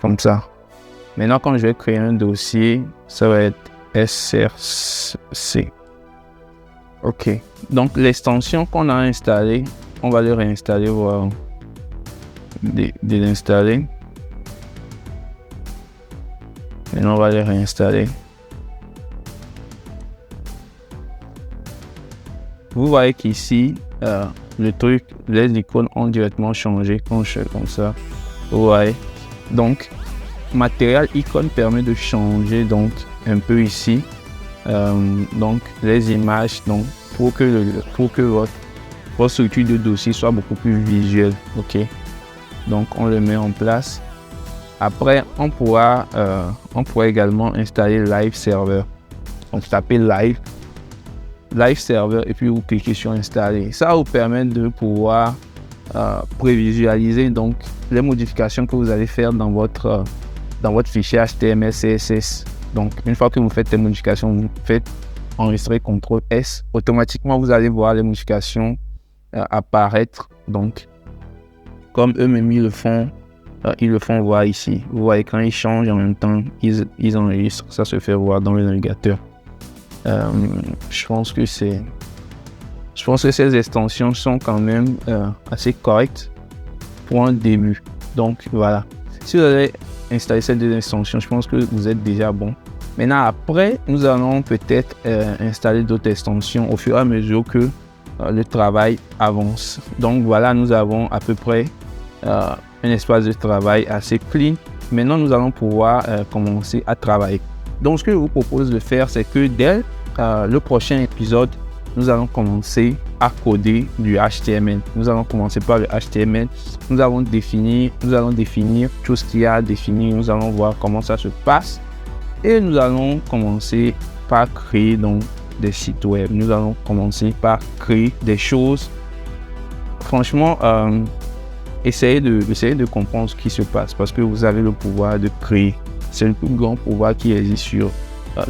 comme ça. Maintenant, quand je vais créer un dossier, ça va être SRC. OK. Donc, l'extension qu'on a installée, on va le réinstaller, voir. De l'installer. Maintenant, on va le réinstaller. Vous voyez qu'ici, le truc, les icônes ont directement changé quand je fais comme ça. Vous voyez. Donc, matériel icône permet de changer donc un peu ici. Donc, les images, donc pour que votre structure de dossier soit beaucoup plus visuelle. OK. Donc, on le met en place. Après, on pourra également installer Live Server. Donc, tapez Live Server et puis vous cliquez sur Installer. Ça va vous permettre de pouvoir prévisualiser donc les modifications que vous allez faire dans votre fichier HTML, CSS. Donc, une fois que vous faites les modifications, vous faites enregistrer CTRL S. Automatiquement, vous allez voir les modifications apparaître. Donc, comme eux-mêmes ils le font voir ici. Vous voyez, quand ils changent en même temps, ils enregistrent. Ça se fait voir dans le navigateur. Je pense que ces extensions sont quand même assez correctes pour un début. Donc voilà. Si vous avez installé ces deux extensions, je pense que vous êtes déjà bon. Maintenant, après, nous allons peut-être installer d'autres extensions au fur et à mesure que le travail avance. Donc voilà, nous avons à peu près un espace de travail assez clean. Maintenant, nous allons pouvoir commencer à travailler. Donc, ce que je vous propose de faire, c'est que dès le prochain épisode, nous allons commencer à coder du HTML. Nous allons commencer par le HTML. Nous allons définir tout ce qu'il y a à définir. Nous allons voir comment ça se passe. Et nous allons commencer par créer donc des sites web. Nous allons commencer par créer des choses. Franchement, essayez de comprendre ce qui se passe parce que vous avez le pouvoir de créer. C'est le plus grand pouvoir qui existe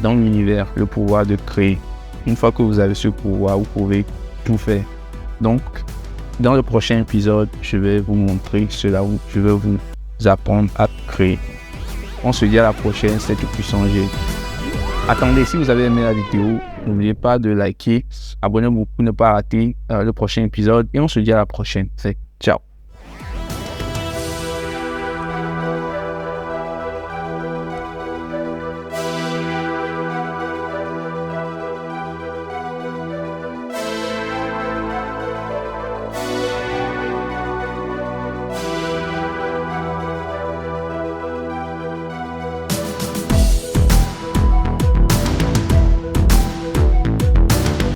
dans l'univers, le pouvoir de créer. Une fois que vous avez ce pouvoir, vous pouvez tout faire. Donc, dans le prochain épisode, je vais vous montrer cela. Je vais vous apprendre à créer. On se dit à la prochaine, c'était tout puissant G. Attendez, si vous avez aimé la vidéo, n'oubliez pas de liker, abonnez-vous pour ne pas rater le prochain épisode. Et on se dit à la prochaine. Ciao.